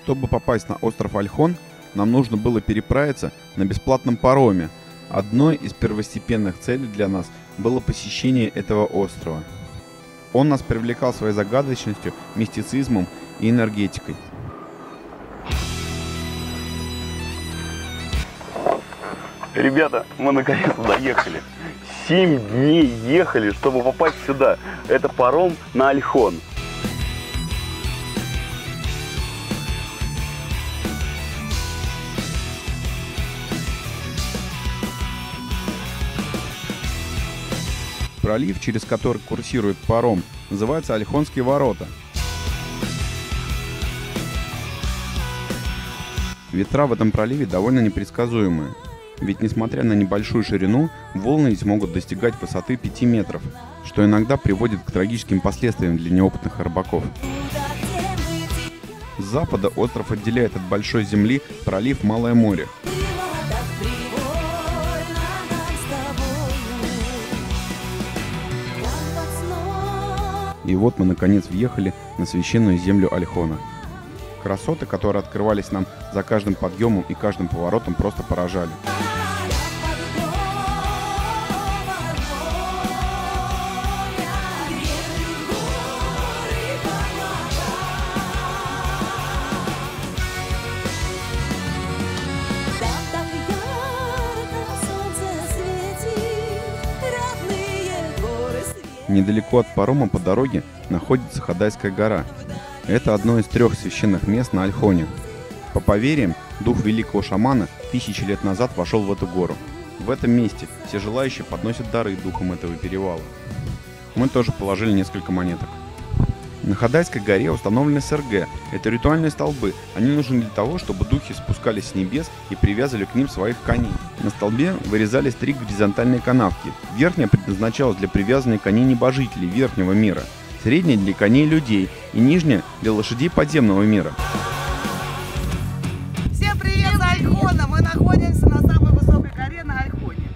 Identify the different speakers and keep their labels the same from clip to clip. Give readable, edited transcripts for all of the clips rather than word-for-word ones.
Speaker 1: Чтобы попасть на остров Ольхон, нам нужно было переправиться на бесплатном пароме. Одной из первостепенных целей для нас было посещение этого острова. Он нас привлекал своей загадочностью, мистицизмом и энергетикой.
Speaker 2: Ребята, мы наконец-то доехали. 7 дней ехали, чтобы попасть сюда. Это паром на Ольхон.
Speaker 1: Пролив, через который курсирует паром, называется Ольхонские ворота. Ветра в этом проливе довольно непредсказуемые. Ведь несмотря на небольшую ширину, волны здесь могут достигать высоты 5 метров, что иногда приводит к трагическим последствиям для неопытных рыбаков. С запада остров отделяет от большой земли пролив Малое море. И вот мы наконец въехали на священную землю Ольхона. Красоты, которые открывались нам за каждым подъемом и каждым поворотом, просто поражали. Недалеко от парома по дороге находится Ходайская гора. Это одно из 3 священных мест на Ольхоне. По поверьям, дух великого шамана 1000 лет назад вошел в эту гору. В этом месте все желающие подносят дары духам этого перевала. Мы тоже положили несколько монеток. На Ходайской горе установлены СРГ. Это ритуальные столбы. Они нужны для того, чтобы духи спускались с небес и привязывали к ним своих коней. На столбе вырезались 3 горизонтальные канавки. Верхняя предназначалась для привязывания коней небожителей верхнего мира, средняя для коней людей и нижняя для лошадей подземного мира.
Speaker 3: Всем привет с Ольхона! Мы находимся на самой высокой горе на Ольхоне.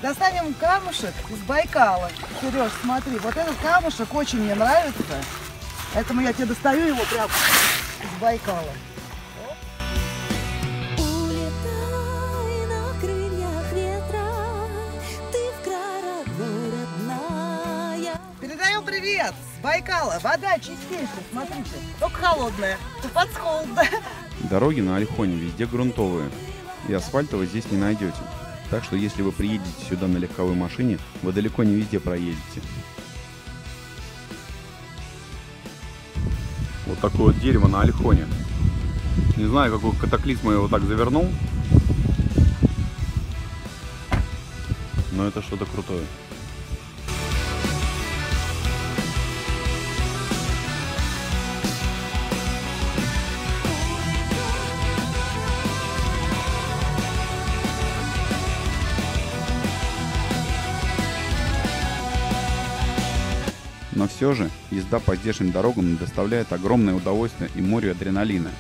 Speaker 3: Достанем камушек из Байкала. Сереж, смотри, вот этот камушек очень мне нравится. Поэтому я тебе достаю его прямо из Байкала.
Speaker 4: Улетай на крыльях ветра, ты в край родной, родная.
Speaker 3: Передаем привет с Байкала. Вода чистейшая, смотрите. Только холодная. Под холодно.
Speaker 1: Дороги на Ольхоне везде грунтовые, и асфальтовой здесь не найдете. Так что если вы приедете сюда на легковой машине, вы далеко не везде проедете. Вот такое вот дерево на Ольхоне. Не знаю, какой катаклизм я его так завернул, но это что-то крутое. Но все же езда по здешним дорогам доставляет огромное удовольствие и море адреналина.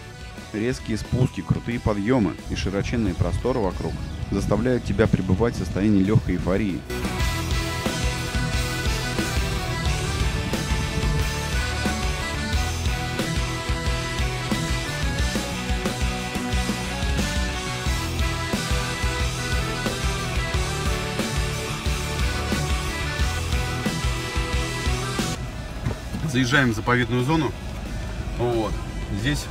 Speaker 1: Резкие спуски, крутые подъемы и широченные просторы вокруг заставляют тебя пребывать в состоянии легкой эйфории. Заезжаем в заповедную зону. Вот. Здесь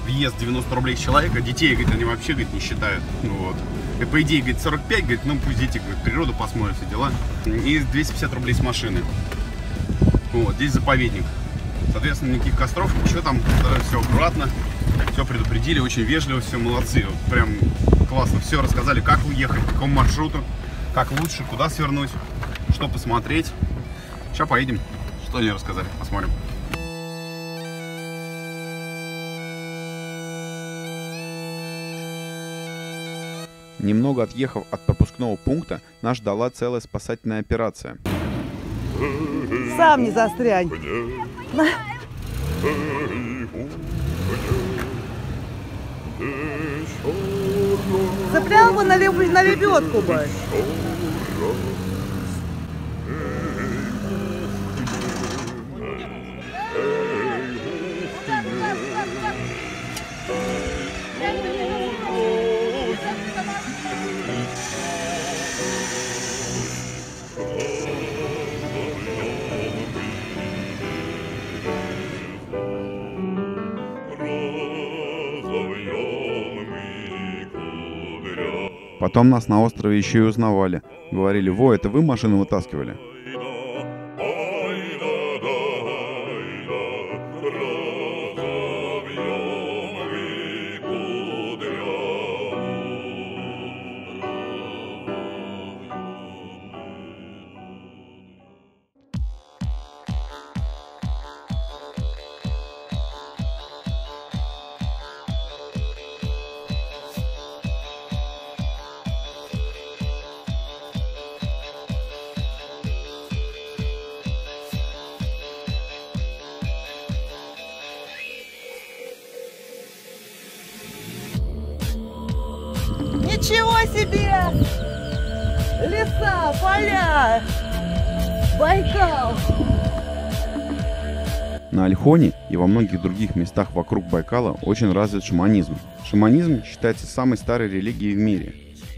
Speaker 1: въезд 90 рублей с человека. Детей, говорит, они вообще, говорит, не считают. Вот. И по идее, говорит, 45, говорит, ну пусть дети, говорит, природу посмотрят, все дела. И 250 рублей с машины. Вот. Здесь заповедник. Соответственно, никаких костров, ничего там. Все аккуратно. Все предупредили, очень вежливо, все молодцы. Вот прям классно. Все рассказали, как уехать, по какому маршруту, как лучше, куда свернуть, что посмотреть. Сейчас поедем. Что они рассказали? Посмотрим. Немного отъехав от пропускного пункта, нас ждала целая спасательная операция.
Speaker 3: Сам не застрянь. Цеплял бы на лебедку бы.
Speaker 1: Потом нас на острове еще и узнавали. Говорили: во, это вы машину вытаскивали?
Speaker 3: Ничего себе! Леса, поля, Байкал.
Speaker 1: На Ольхоне и во многих других местах вокруг Байкала очень развит шаманизм. Шаманизм считается самой старой религией в мире.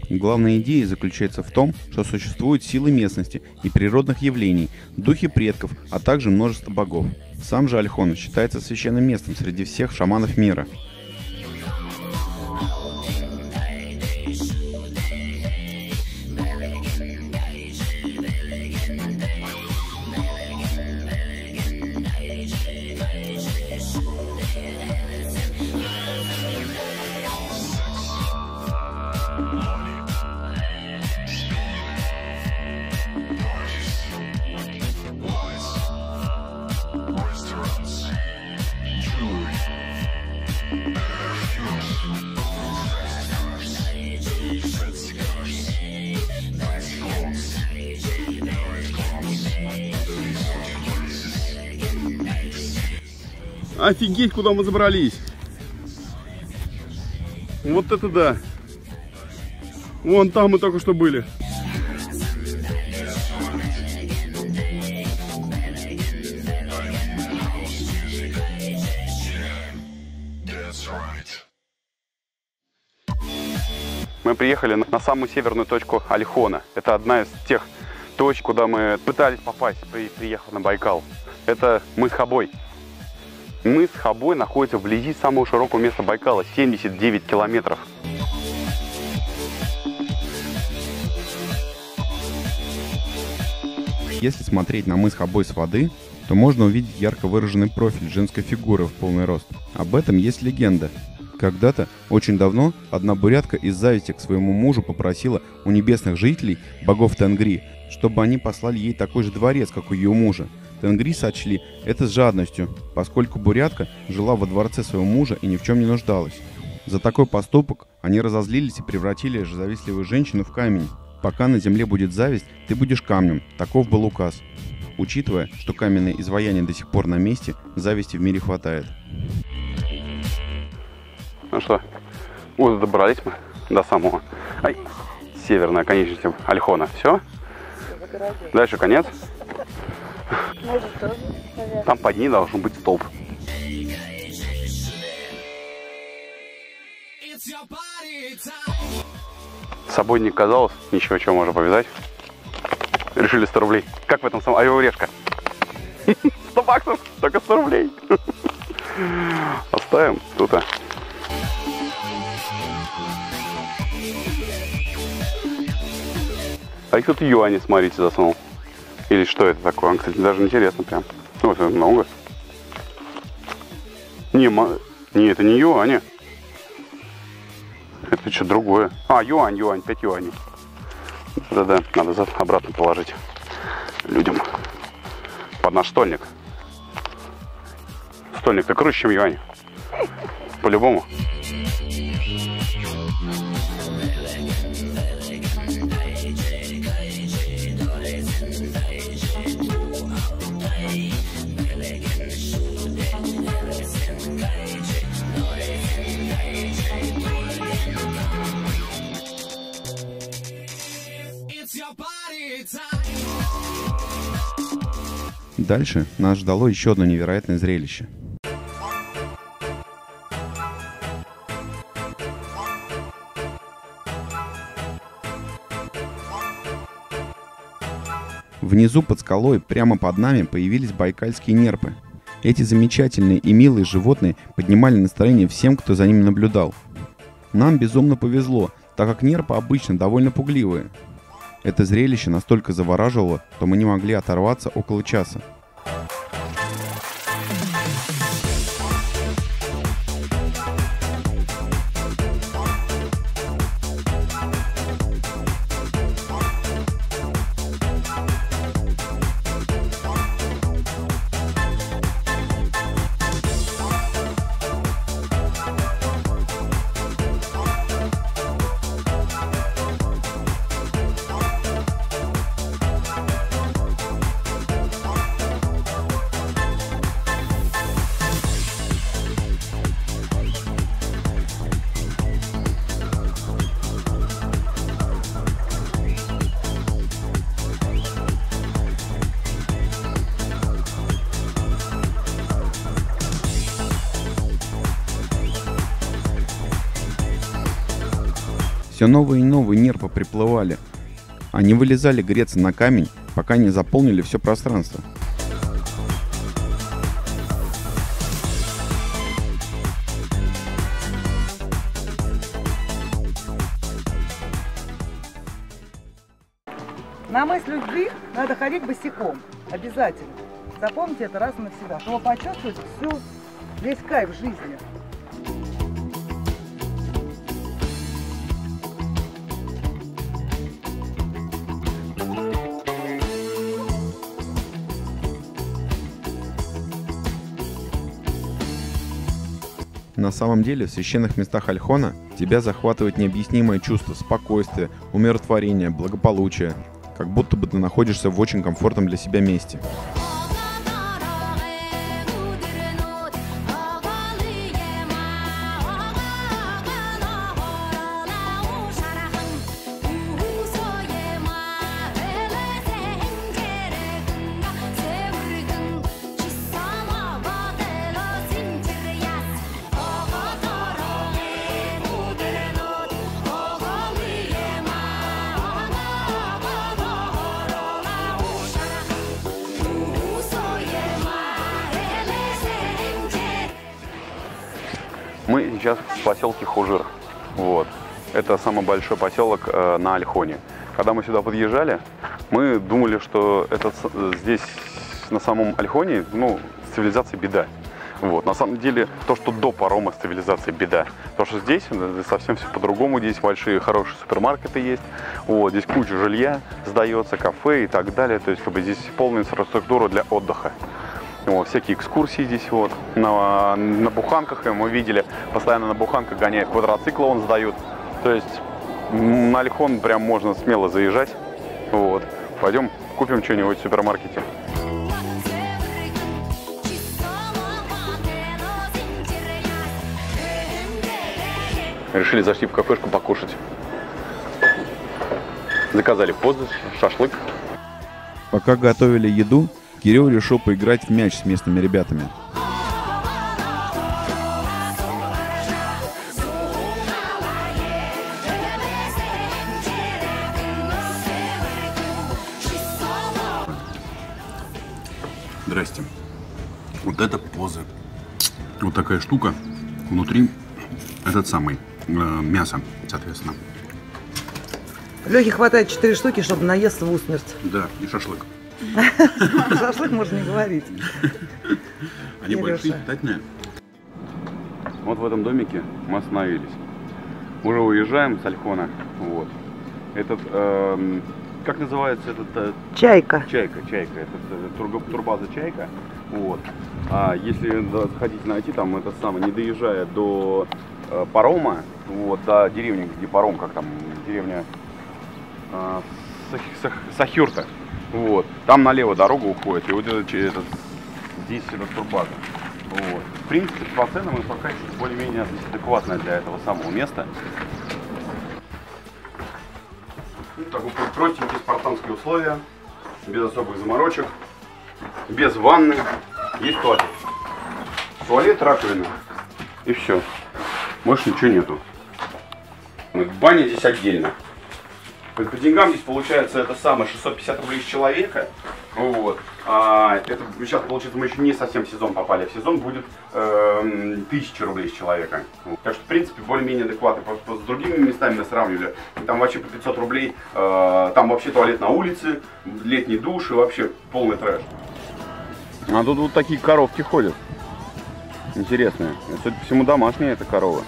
Speaker 1: Главная идея заключается в том, что существуют силы местности и природных явлений, духи предков, а также множество богов. Сам же Ольхон считается священным местом среди всех шаманов мира.
Speaker 2: Офигеть, куда мы забрались. Вот это да. Вон там мы только что были. Мы приехали на самую северную точку Ольхона. Это одна из тех точек, куда мы пытались попасть, приехав на Байкал. Это мыс Хобой. Мыс Хобой находится вблизи самого широкого места Байкала, 79 километров.
Speaker 1: Если смотреть на мыс Хобой с воды, то можно увидеть ярко выраженный профиль женской фигуры в полный рост. Об этом есть легенда. Когда-то, очень давно, одна бурятка из зависти к своему мужу попросила у небесных жителей, богов Тенгри, чтобы они послали ей такой же дворец, как у ее мужа. Тенгри сочли это с жадностью, поскольку бурятка жила во дворце своего мужа и ни в чем не нуждалась. За такой поступок они разозлились и превратили завистливую женщину в камень. Пока на земле будет зависть, ты будешь камнем. Таков был указ. Учитывая, что каменные изваяния до сих пор на месте, зависти в мире хватает.
Speaker 2: Ну что, вот добрались мы до самого северной оконечности Ольхона. Все? Дальше конец.
Speaker 5: Может, тоже, наверное.
Speaker 2: Там под ней должен быть столб. С собой не казалось ничего, чего можно повязать. Решили 100 рублей. Как в этом самом? Орел-решка. 100 баксов, только 100 рублей. Оставим тут. А их тут юани, смотрите, засунул. Или что это такое? Кстати, даже интересно прям. Вот это много. Не, это не юани. Это что другое. Юань, 5 юаней. Да-да, надо обратно положить людям. Под наш стольник. Стольник-то круче, чем юань. По-любому.
Speaker 1: Дальше нас ждало еще одно невероятное зрелище. Внизу под скалой, прямо под нами, появились байкальские нерпы. Эти замечательные и милые животные поднимали настроение всем, кто за ними наблюдал. Нам безумно повезло, так как нерпы обычно довольно пугливые. Это зрелище настолько завораживало, что мы не могли оторваться около часа. Все новые и новые нерпы приплывали. Они вылезали греться на камень, пока не заполнили все пространство.
Speaker 3: На мысль любви надо ходить босиком. Обязательно. Запомните это раз и навсегда, чтобы почувствовать весь кайф жизни.
Speaker 1: На самом деле, в священных местах Альхона тебя захватывает необъяснимое чувство спокойствия, умиротворения, благополучия, как будто бы ты находишься в очень комфортном для себя месте.
Speaker 2: Мы сейчас в поселке Хужир. Вот. Это самый большой поселок на Альхоне. Когда мы сюда подъезжали, мы думали, что здесь на самом Альхоне, цивилизация беда. Вот. На самом деле, то, что до парома с цивилизацией беда. То, что здесь совсем все по-другому. Здесь большие, хорошие супермаркеты есть. Вот. Здесь куча жилья сдается, кафе и так далее. То есть, здесь полная инфраструктура для отдыха. Вот, всякие экскурсии здесь вот. На буханках мы видели, постоянно на буханках гоняют квадроциклы, он сдают. То есть на Альхон прям можно смело заезжать. Вот. Пойдем купим что-нибудь в супермаркете. Решили зайти в кафешку покушать. Заказали позы, шашлык.
Speaker 1: Пока готовили еду, Кирилл решил поиграть в мяч с местными ребятами.
Speaker 6: Здрасте. Вот это поза. Вот такая штука. Внутри мясо, соответственно.
Speaker 3: Лехе хватает 4 штуки, чтобы наесться в усмерть.
Speaker 6: Да, и шашлык.
Speaker 3: Шашлык можно не говорить.
Speaker 6: Они большие, питательные.
Speaker 2: Вот в этом домике мы остановились. Уже уезжаем с Альхона. Вот. Как называется этот?
Speaker 3: Чайка.
Speaker 2: Чайка. Это турбаза Чайка. Вот. А если захотите найти, там не доезжая до парома, вот, до деревни, где паром, как там, деревня Сахюрта. Вот. Там налево дорога уходит, и вот здесь турбаза. Вот. В принципе, по ценам мы пока еще более-менее адекватная для этого самого места. такие простенькие спартанские условия, без особых заморочек, без ванны. Есть туалет. Туалет, раковина и все. Больше ничего нету. Баня здесь отдельно. По деньгам здесь получается это самое 650 рублей с человека. Вот. Это сейчас получается мы еще не совсем в сезон попали. В сезон будет 1000 рублей с человека. Так что в принципе более-менее адекватно. Просто с другими местами мы сравнивали. Там вообще по 500 рублей. Там вообще туалет на улице, летний душ и вообще полный трэш. А тут вот такие коровки ходят. Интересные. Судя по всему домашние это коровы.